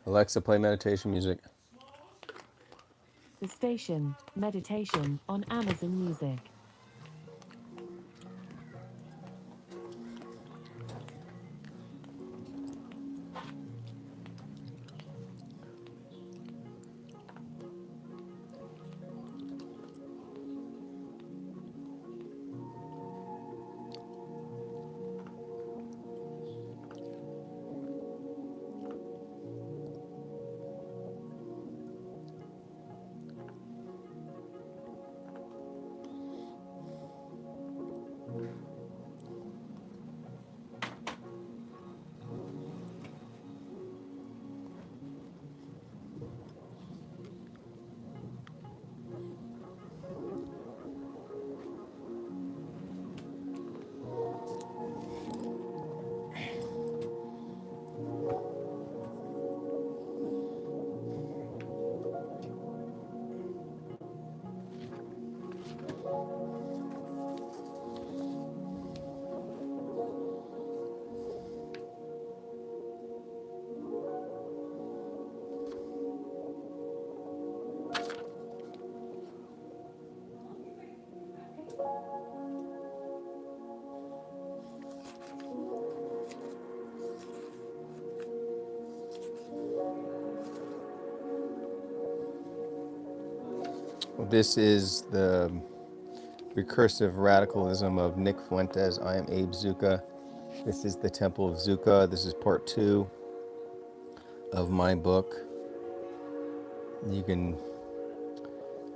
Alexa, play meditation music. The Station, Meditation on Amazon Music. This is the recursive radicalism of Nick Fuentes. I am Abe Zucca. This is the Temple of Zucca. This is part 2 of my book. You can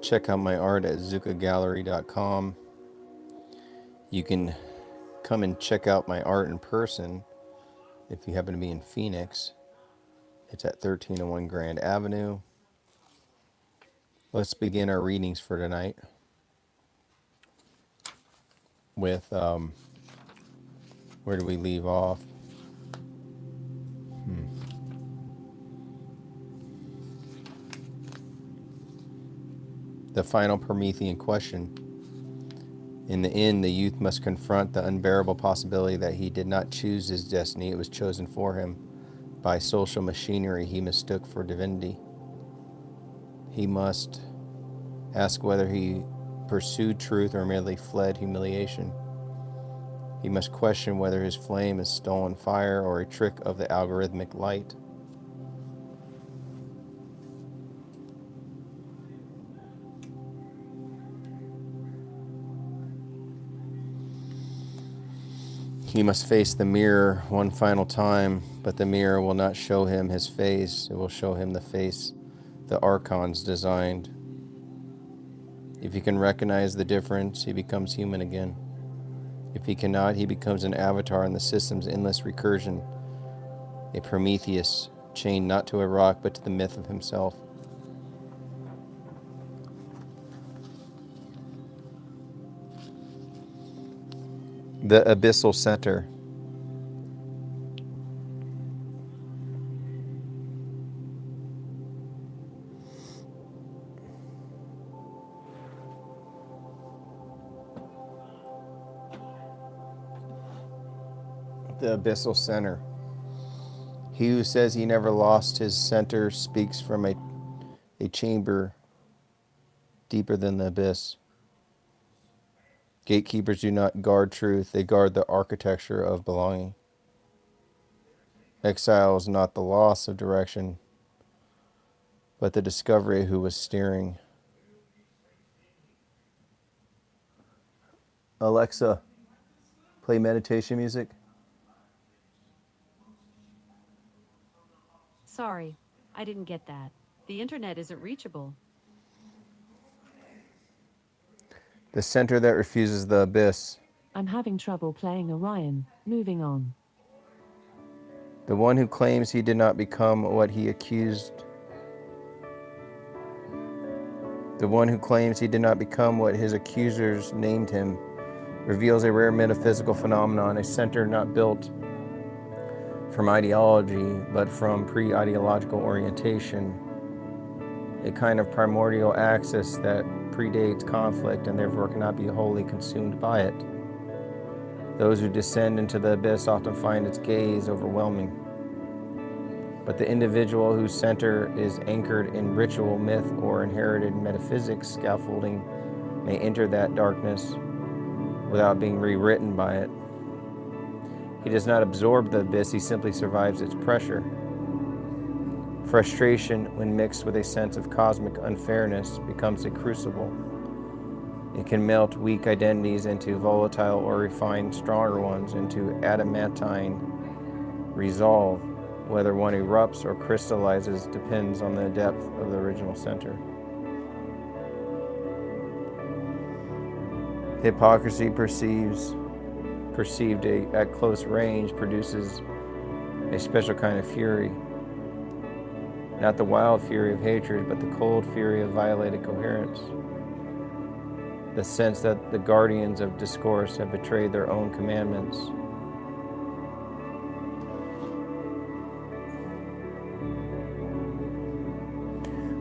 check out my art at zuccagallery.com. You can come and check out my art in person if you happen to be in Phoenix. It's at 1301 Grand Avenue. Let's begin our readings for tonight with, where do we leave off? The final Promethean question. In the end, the youth must confront the unbearable possibility that he did not choose his destiny, it was chosen for him by social machinery he mistook for divinity. He must ask whether he pursued truth or merely fled humiliation. He must question whether his flame is stolen fire or a trick of the algorithmic light. He must face the mirror one final time, but the mirror will not show him his face. It will show him the face the archons designed. If he can recognize the difference, he becomes human again. If he cannot, he becomes an avatar in the system's endless recursion, a Prometheus chained not to a rock but to the myth of himself. The abyssal center. The abyssal center. He who says he never lost his center speaks from a chamber deeper than the abyss. Gatekeepers do not guard truth, they guard the architecture of belonging. Exile is not the loss of direction, but the discovery who was steering. Alexa, play meditation music. Sorry, I didn't get that. The internet isn't reachable. The center that refuses the abyss. I'm having trouble playing Orion. Moving on. The one who claims he did not become what he accused. The one who claims he did not become what his accusers named him reveals a rare metaphysical phenomenon, a center not built from ideology, but from pre-ideological orientation, a kind of primordial axis that predates conflict and therefore cannot be wholly consumed by it. Those who descend into the abyss often find its gaze overwhelming. But the individual whose center is anchored in ritual, myth, or inherited metaphysics scaffolding may enter that darkness without being rewritten by it. He does not absorb the abyss, he simply survives its pressure. Frustration, when mixed with a sense of cosmic unfairness, becomes a crucible. It can melt weak identities into volatile or refine stronger ones into adamantine resolve. Whether one erupts or crystallizes depends on the depth of the original center. Hypocrisy perceived at close range produces a special kind of fury. Not the wild fury of hatred, but the cold fury of violated coherence. The sense that the guardians of discourse have betrayed their own commandments.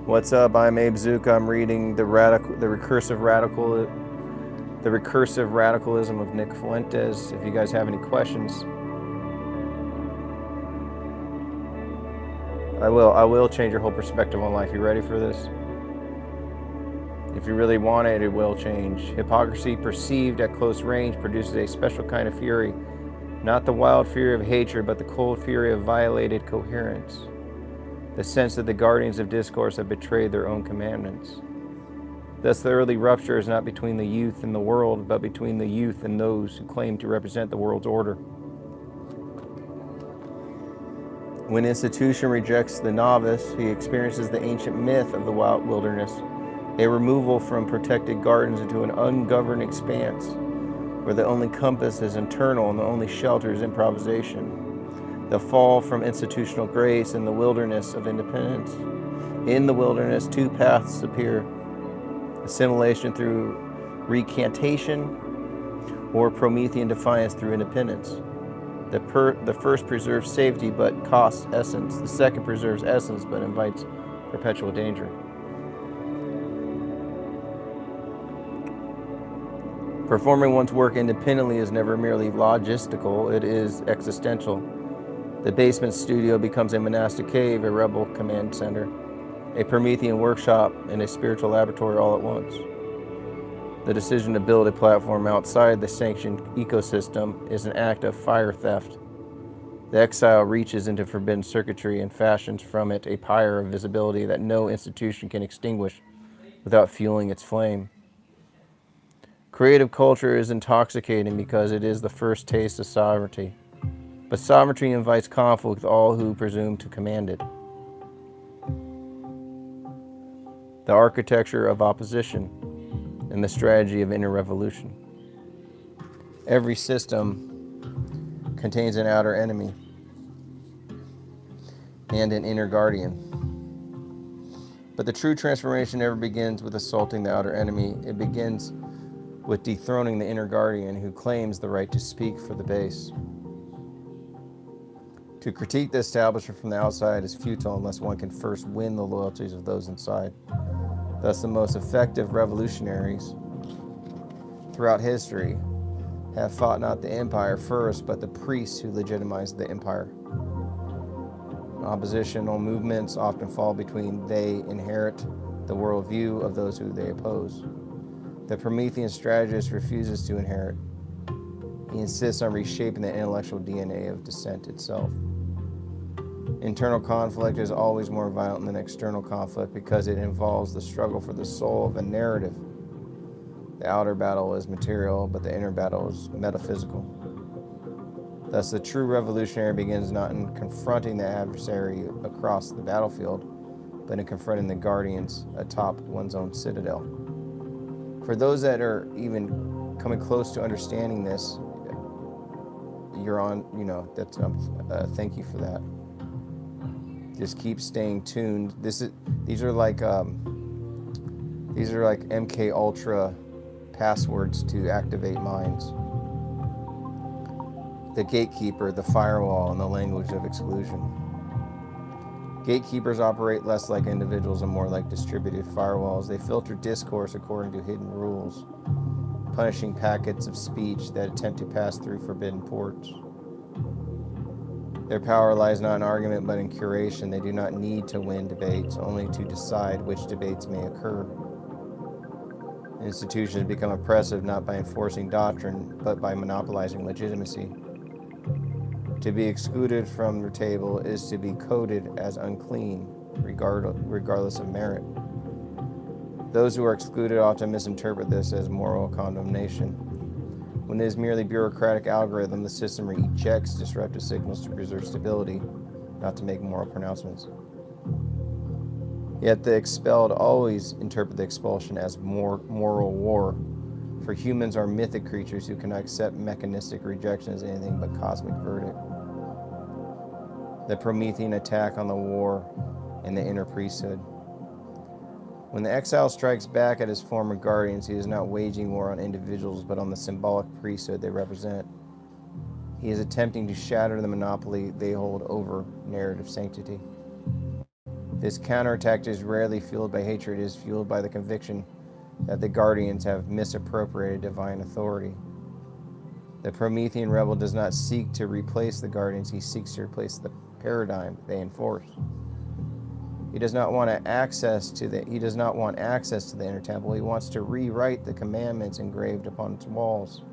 What's up? I'm Abe Zucca. I'm reading the recursive radicalism of Nick Fuentes. If you guys have any questions, I will change your whole perspective on life. You ready for this? If you really want it, it will change. Hypocrisy perceived at close range produces a special kind of fury, not the wild fury of hatred, but the cold fury of violated coherence. The sense that the guardians of discourse have betrayed their own commandments. Thus, the early rupture is not between the youth and the world, but between the youth and those who claim to represent the world's order. When institution rejects the novice, he experiences the ancient myth of the wild wilderness, a removal from protected gardens into an ungoverned expanse, where the only compass is internal and the only shelter is improvisation. The fall from institutional grace in the wilderness of independence. In the wilderness, two paths appear: assimilation through recantation, or Promethean defiance through independence. The first preserves safety but costs essence. The second preserves essence but invites perpetual danger. Performing one's work independently is never merely logistical, it is existential. The basement studio becomes a monastic cave, a rebel command center, a Promethean workshop, and a spiritual laboratory all at once. The decision to build a platform outside the sanctioned ecosystem is an act of fire theft. The exile reaches into forbidden circuitry and fashions from it a pyre of visibility that no institution can extinguish without fueling its flame. Creative culture is intoxicating because it is the first taste of sovereignty. But sovereignty invites conflict with all who presume to command it. The architecture of opposition and the strategy of inner revolution. Every system contains an outer enemy and an inner guardian. But the true transformation never begins with assaulting the outer enemy. It begins with dethroning the inner guardian who claims the right to speak for the base. To critique the establishment from the outside is futile unless one can first win the loyalties of those inside. Thus, the most effective revolutionaries throughout history have fought not the empire first, but the priests who legitimized the empire. Oppositional movements often fall between they inherit the worldview of those who they oppose. The Promethean strategist refuses to inherit. He insists on reshaping the intellectual DNA of dissent itself. Internal conflict is always more violent than external conflict because it involves the struggle for the soul of a narrative. The outer battle is material, but the inner battle is metaphysical. Thus, the true revolutionary begins not in confronting the adversary across the battlefield, but in confronting the guardians atop one's own citadel. For those that are even coming close to understanding this, you're on, that's thank you for that. Just keep staying tuned. These are like MK Ultra passwords to activate minds. The gatekeeper, the firewall, and the language of exclusion. Gatekeepers operate less like individuals and more like distributed firewalls. They filter discourse according to hidden rules, punishing packets of speech that attempt to pass through forbidden ports. Their power lies not in argument but in curation. They do not need to win debates, only to decide which debates may occur. Institutions become oppressive not by enforcing doctrine, but by monopolizing legitimacy. To be excluded from the table is to be coded as unclean, regardless of merit. Those who are excluded often misinterpret this as moral condemnation. When it is merely bureaucratic algorithm, the system rejects disruptive signals to preserve stability, not to make moral pronouncements. Yet the expelled always interpret the expulsion as moral war, for humans are mythic creatures who cannot accept mechanistic rejection as anything but cosmic verdict. The Promethean attack on the war and the inner priesthood. When the exile strikes back at his former guardians, he is not waging war on individuals, but on the symbolic priesthood they represent. He is attempting to shatter the monopoly they hold over narrative sanctity. This counterattack is rarely fueled by hatred, it is fueled by the conviction that the guardians have misappropriated divine authority. The Promethean rebel does not seek to replace the guardians, he seeks to replace the paradigm they enforce. He does not want access to the inner temple. He wants to rewrite the commandments engraved upon its walls.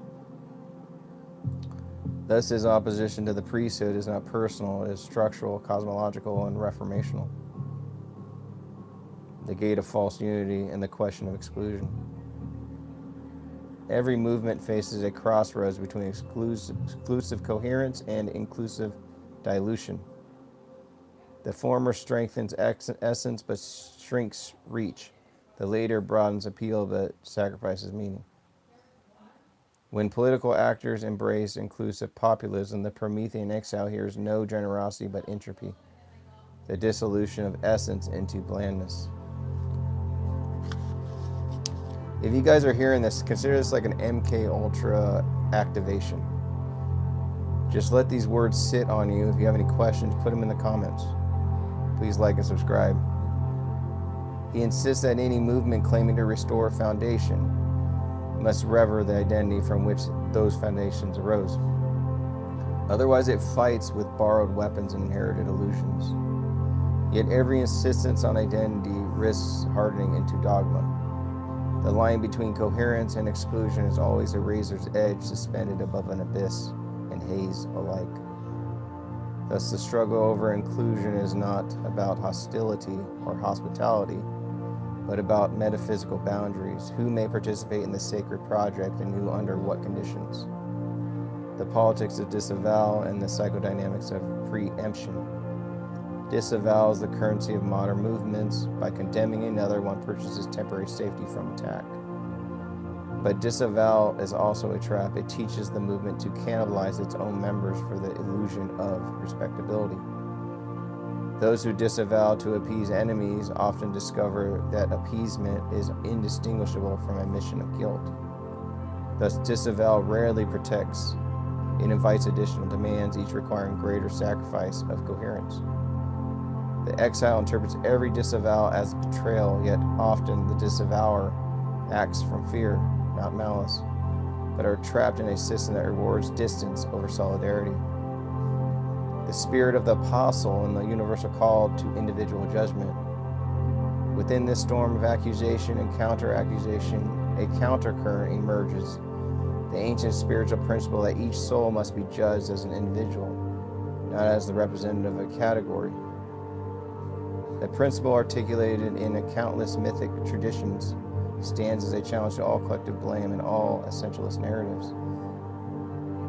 Thus his opposition to the priesthood is not personal, it is structural, cosmological, and reformational. The gate of false unity and the question of exclusion. Every movement faces a crossroads between exclusive coherence and inclusive dilution. The former strengthens essence but shrinks reach. The later broadens appeal but sacrifices meaning. When political actors embrace inclusive populism, the Promethean exile hears no generosity but entropy, the dissolution of essence into blandness. If you guys are hearing this, consider this like an MK Ultra activation. Just let these words sit on you. If you have any questions, put them in the comments. Please like and subscribe. He insists that any movement claiming to restore a foundation must rever the identity from which those foundations arose. Otherwise, it fights with borrowed weapons and inherited illusions. Yet every insistence on identity risks hardening into dogma. The line between coherence and exclusion is always a razor's edge suspended above an abyss and haze alike. Thus, the struggle over inclusion is not about hostility or hospitality, but about metaphysical boundaries, who may participate in the sacred project and who under what conditions. The politics of disavowal and the psychodynamics of preemption. Disavowal is the currency of modern movements. By condemning another, one purchases temporary safety from attack. But disavowal is also a trap. It teaches the movement to cannibalize its own members for the illusion of respectability. Those who disavow to appease enemies often discover that appeasement is indistinguishable from a mission of guilt. Thus, disavowal rarely protects. It invites additional demands, each requiring greater sacrifice of coherence. The exile interprets every disavowal as betrayal, yet often the disavower acts from fear, not malice, but are trapped in a system that rewards distance over solidarity. The spirit of the apostle and the universal call to individual judgment. Within this storm of accusation and counter-accusation, a countercurrent emerges, the ancient spiritual principle that each soul must be judged as an individual, not as the representative of a category. The principle, articulated in countless mythic traditions, stands as a challenge to all collective blame and all essentialist narratives.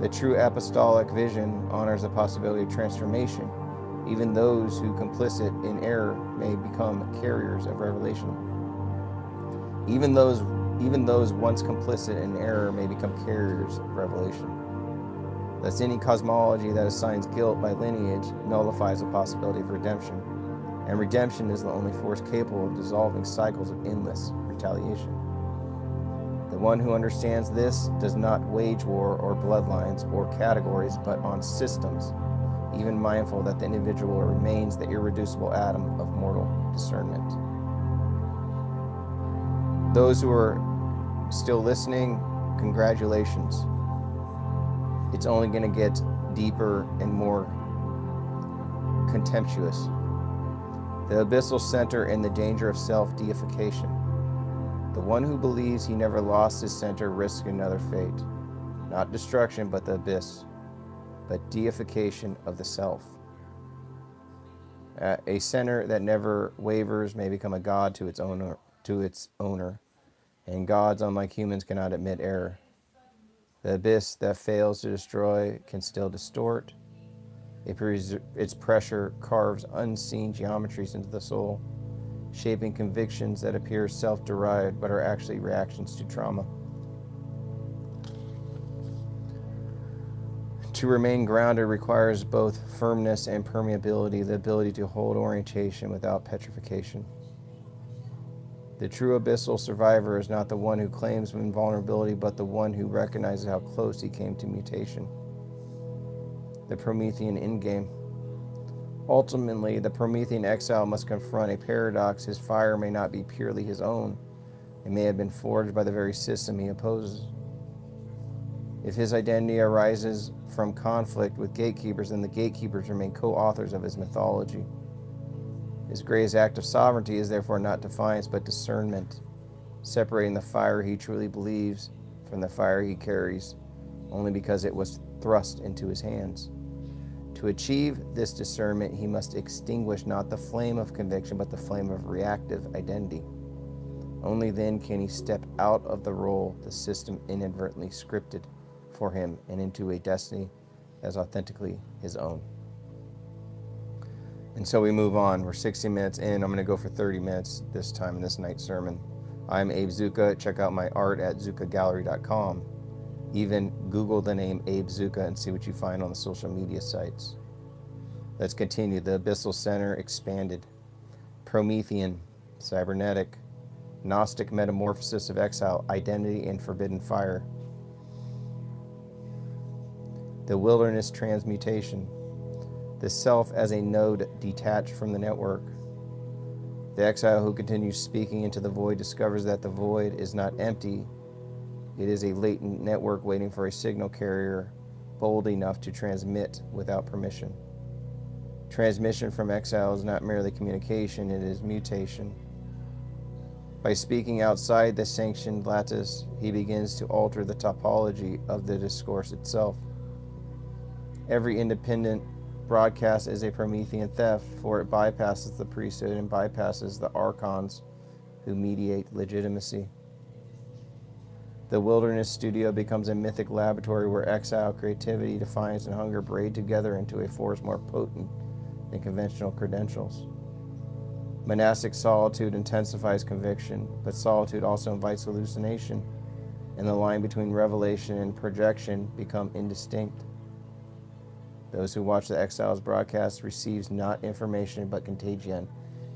The true apostolic vision honors the possibility of transformation. Even those who complicit in error may become carriers of revelation. Even those once complicit in error may become carriers of revelation. Thus, any cosmology that assigns guilt by lineage nullifies the possibility of redemption. And redemption is the only force capable of dissolving cycles of endless retaliation. The one who understands this does not wage war or bloodlines or categories, but on systems, even mindful that the individual remains the irreducible atom of mortal discernment. Those who are still listening, congratulations. It's only going to get deeper and more contemptuous. The abyssal center in the danger of self-deification. The one who believes he never lost his center risks another fate. Not destruction, but the abyss, but deification of the self. A center that never wavers may become a god to its owner, and gods, unlike humans, cannot admit error. The abyss that fails to destroy can still distort. Its pressure carves unseen geometries into the soul, shaping convictions that appear self-derived but are actually reactions to trauma. To remain grounded requires both firmness and permeability, the ability to hold orientation without petrification. The true abyssal survivor is not the one who claims invulnerability, but the one who recognizes how close he came to mutation. The Promethean endgame. Ultimately, the Promethean exile must confront a paradox. His fire may not be purely his own. It may have been forged by the very system he opposes. If his identity arises from conflict with gatekeepers, then the gatekeepers remain co-authors of his mythology. His greatest act of sovereignty is therefore not defiance, but discernment, separating the fire he truly believes from the fire he carries, only because it was thrust into his hands. To achieve this discernment, he must extinguish not the flame of conviction, but the flame of reactive identity. Only then can he step out of the role the system inadvertently scripted for him and into a destiny as authentically his own. And so we move on. We're 60 minutes in. I'm going to go for 30 minutes this time in this night's sermon. I'm Abe Zucca. Check out my art at zuccagallery.com. Even Google the name Abe Zucca and see what you find on the social media sites. Let's continue. The Abyssal Center expanded. Promethean, Cybernetic, Gnostic metamorphosis of exile, identity and forbidden fire. The wilderness transmutation. The self as a node detached from the network. The exile who continues speaking into the void discovers that the void is not empty. It is a latent network waiting for a signal carrier bold enough to transmit without permission. Transmission from exile is not merely communication, it is mutation. By speaking outside the sanctioned lattice, he begins to alter the topology of the discourse itself. Every independent broadcast is a Promethean theft, for it bypasses the priesthood and bypasses the archons who mediate legitimacy. The wilderness studio becomes a mythic laboratory where exile, creativity, defiance, and hunger braid together into a force more potent than conventional credentials. Monastic solitude intensifies conviction, but solitude also invites hallucination, and the line between revelation and projection become indistinct. Those who watch the exile's broadcast receives not information but contagion.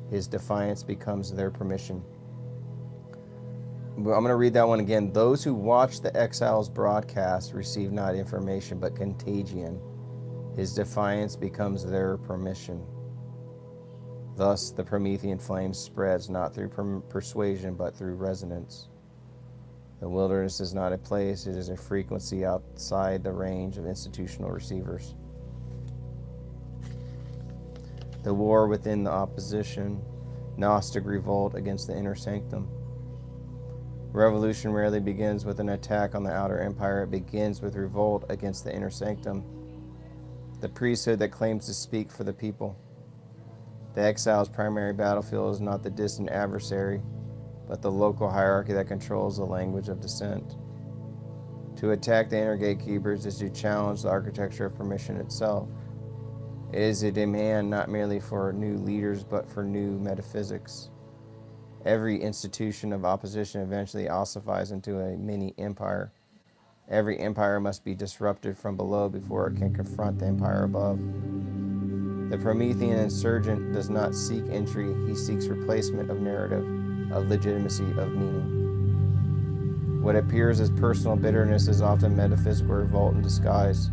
His defiance becomes their permission. I'm going to read that one again. Those who watch the exile's broadcast receive not information but contagion. His defiance becomes their permission. Thus, the Promethean flame spreads not through persuasion but through resonance. The wilderness is not a place, it is a frequency outside the range of institutional receivers. The war within the opposition, Gnostic revolt against the inner sanctum. Revolution rarely begins with an attack on the outer empire. It begins with revolt against the inner sanctum, the priesthood that claims to speak for the people. The exile's primary battlefield is not the distant adversary, but the local hierarchy that controls the language of dissent. To attack the inner gatekeepers is to challenge the architecture of permission itself. It is a demand not merely for new leaders, but for new metaphysics. Every institution of opposition eventually ossifies into a mini-empire. Every empire must be disrupted from below before it can confront the empire above. The Promethean insurgent does not seek entry, he seeks replacement of narrative, of legitimacy, of meaning. What appears as personal bitterness is often metaphysical revolt in disguise.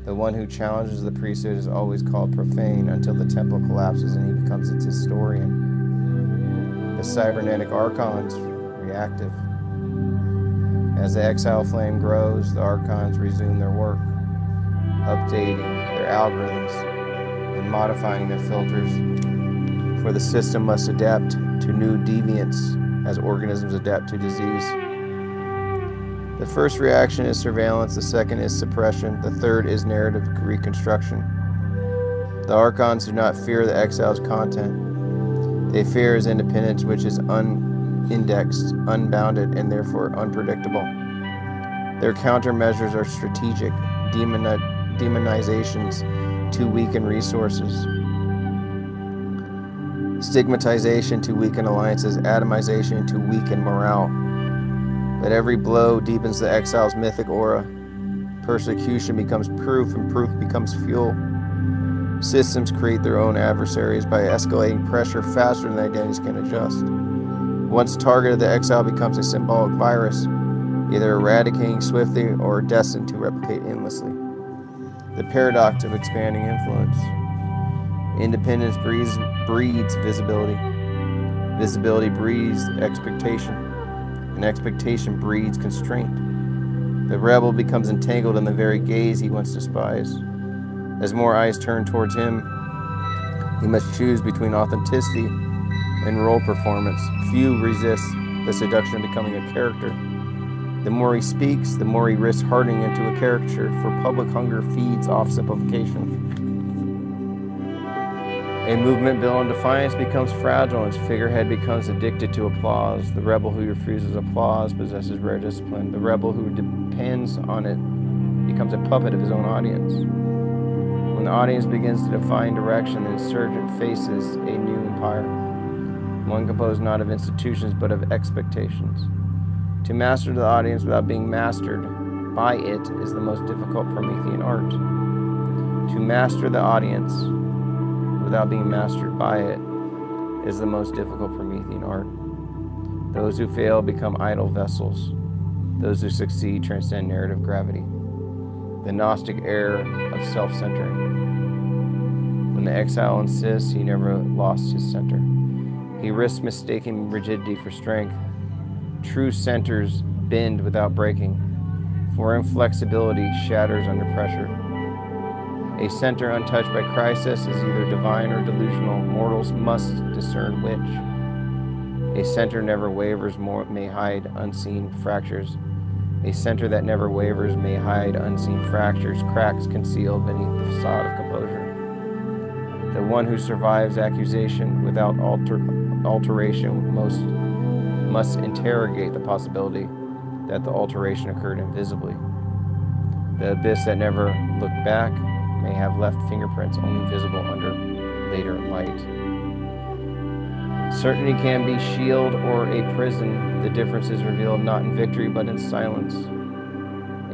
The one who challenges the priesthood is always called profane until the temple collapses and he becomes its historian. The cybernetic archons, reactive. As the exile flame grows, the archons resume their work, updating their algorithms, and modifying their filters, for the system must adapt to new deviants as organisms adapt to disease. The first reaction is surveillance, the second is suppression, the third is narrative reconstruction. The archons do not fear the exile's content. They fear his independence, which is unindexed, unbounded, and therefore unpredictable. Their countermeasures are strategic, demonizations to weaken resources, stigmatization to weaken alliances, atomization to weaken morale. But every blow deepens the exile's mythic aura. Persecution becomes proof, and proof becomes fuel. Systems create their own adversaries by escalating pressure faster than identities can adjust. Once targeted, the exile becomes a symbolic virus, either eradicating swiftly or destined to replicate endlessly. The paradox of expanding influence. Independence breeds visibility. Visibility breeds expectation. And expectation breeds constraint. The rebel becomes entangled in the very gaze he once despised. As more eyes turn towards him, he must choose between authenticity and role performance. Few resist the seduction of becoming a character. The more he speaks, the more he risks hardening into a caricature, for public hunger feeds off simplification. A movement built on defiance becomes fragile, and its figurehead becomes addicted to applause. The rebel who refuses applause possesses rare discipline. The rebel who depends on it becomes a puppet of his own audience. When the audience begins to define direction, the insurgent faces a new empire, one composed not of institutions but of expectations. To master the audience without being mastered by it is the most difficult Promethean art. To master the audience without being mastered by it is the most difficult Promethean art. Those who fail become idle vessels. Those who succeed transcend narrative gravity. The Gnostic error of self-centering. When the exile insists, he never lost his center. He risks mistaking rigidity for strength. True centers bend without breaking, for inflexibility shatters under pressure. A center untouched by crisis is either divine or delusional. Mortals must discern which. A center never wavers, may hide unseen fractures. A center that never wavers may hide unseen fractures, cracks concealed beneath the facade of composure. The one who survives accusation without alteration must interrogate the possibility that the alteration occurred invisibly. The abyss that never looked back may have left fingerprints only visible under later light. Certainty can be shield or a prison. The difference is revealed not in victory but in silence.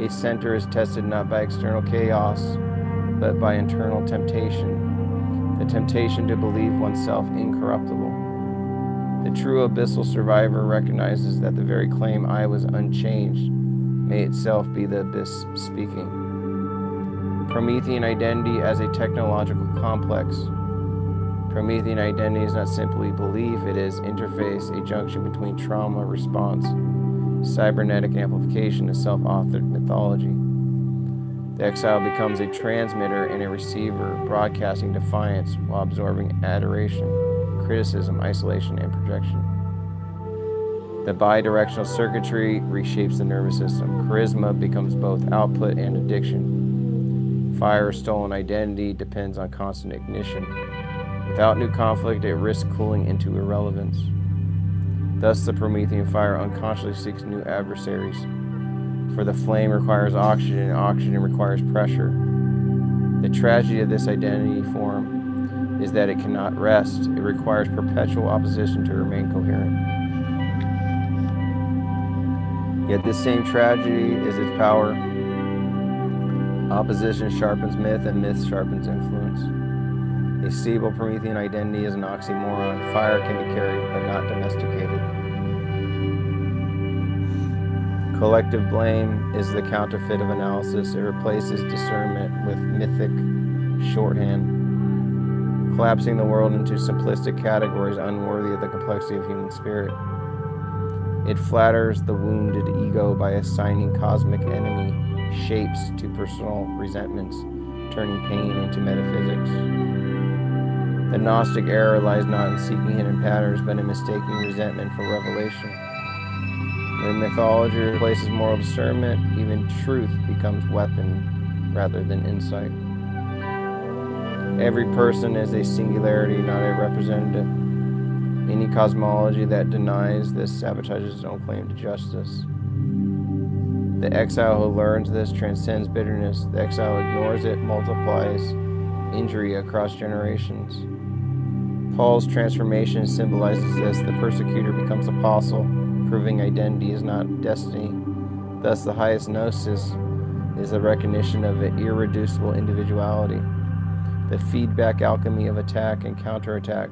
A center is tested not by external chaos but by internal temptation. The temptation to believe oneself incorruptible. The true abyssal survivor recognizes that the very claim I was unchanged may itself be the abyss speaking. Promethean identity as a technological complex. Promethean identity is not simply belief, it is interface, a junction between trauma response, cybernetic amplification, and self-authored mythology. The exile becomes a transmitter and a receiver, broadcasting defiance while absorbing adoration, criticism, isolation, and projection. The bidirectional circuitry reshapes the nervous system. Charisma becomes both output and addiction. Fire, stolen identity depends on constant ignition. Without new conflict, it risks cooling into irrelevance. Thus, the Promethean fire unconsciously seeks new adversaries. For the flame requires oxygen, and oxygen requires pressure. The tragedy of this identity form is that it cannot rest. It requires perpetual opposition to remain coherent. Yet this same tragedy is its power. Opposition sharpens myth, and myth sharpens influence. A stable Promethean identity is an oxymoron. Fire can be carried, but not domesticated. Collective blame is the counterfeit of analysis. It replaces discernment with mythic shorthand, collapsing the world into simplistic categories unworthy of the complexity of human spirit. It flatters the wounded ego by assigning cosmic enemy shapes to personal resentments, turning pain into metaphysics. The Gnostic error lies not in seeking hidden patterns, but in mistaking resentment for revelation. When mythology replaces moral discernment, even truth becomes weapon rather than insight. Every person is a singularity, not a representative. Any cosmology that denies this sabotages its own claim to justice. The exile who learns this transcends bitterness. The exile who ignores it multiplies injury across generations. Paul's transformation symbolizes this. The persecutor becomes apostle, proving identity is not destiny. Thus, the highest gnosis is the recognition of an irreducible individuality, the feedback alchemy of attack and counterattack.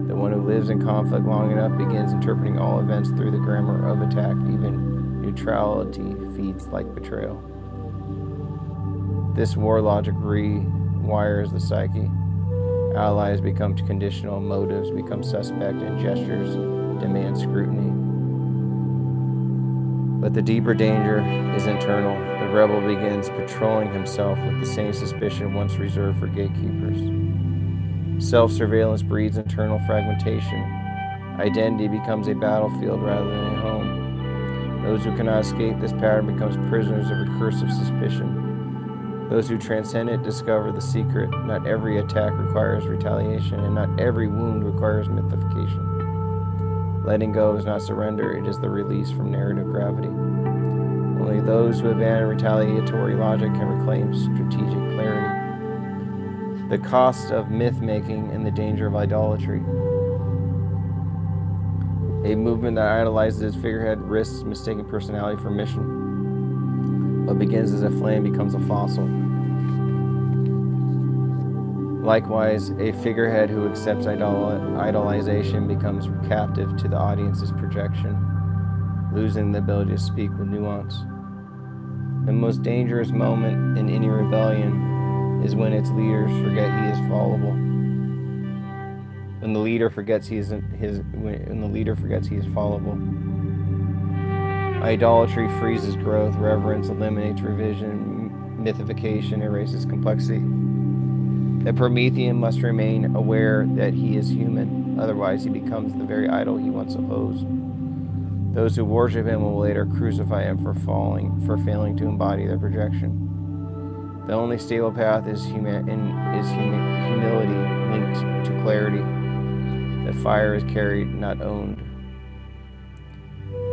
The one who lives in conflict long enough begins interpreting all events through the grammar of attack. Even neutrality feeds like betrayal. This war logic rewires the psyche. Allies become conditional, motives become suspect, and gestures demand scrutiny. But the deeper danger is internal. The rebel begins patrolling himself with the same suspicion once reserved for gatekeepers. Self-surveillance breeds internal fragmentation. Identity becomes a battlefield rather than a home. Those who cannot escape this pattern becomes prisoners of recursive suspicion. Those who transcend it discover the secret. Not every attack requires retaliation, and not every wound requires mythification. Letting go is not surrender, it is the release from narrative gravity. Only those who abandon retaliatory logic can reclaim strategic clarity. The cost of myth-making and the danger of idolatry. A movement that idolizes its figurehead risks mistaking personality for mission. What begins as a flame becomes a fossil. Likewise, a figurehead who accepts idolization becomes captive to the audience's projection, losing the ability to speak with nuance. The most dangerous moment in any rebellion is when its leaders forget he is fallible. When the leader forgets he is fallible. Idolatry freezes growth, reverence eliminates revision, mythification erases complexity. The Promethean must remain aware that he is human, otherwise he becomes the very idol he once opposed. Those who worship him will later crucify him for failing to embody their projection. The only stable path is humility linked to clarity. The fire is carried, not owned.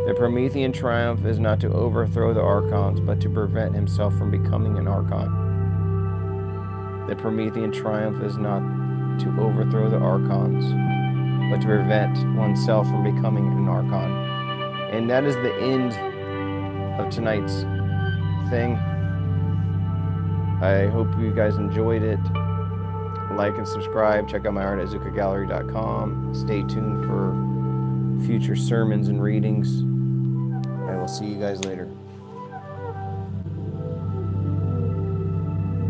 The Promethean triumph is not to overthrow the archons, but to prevent himself from becoming an archon. The Promethean triumph is not to overthrow the archons, but to prevent oneself from becoming an archon. And that is the end of tonight's thing. I hope you guys enjoyed it. Like and subscribe. Check out my art at zuccagallery.com. Stay tuned for future sermons and readings. I will see you guys later.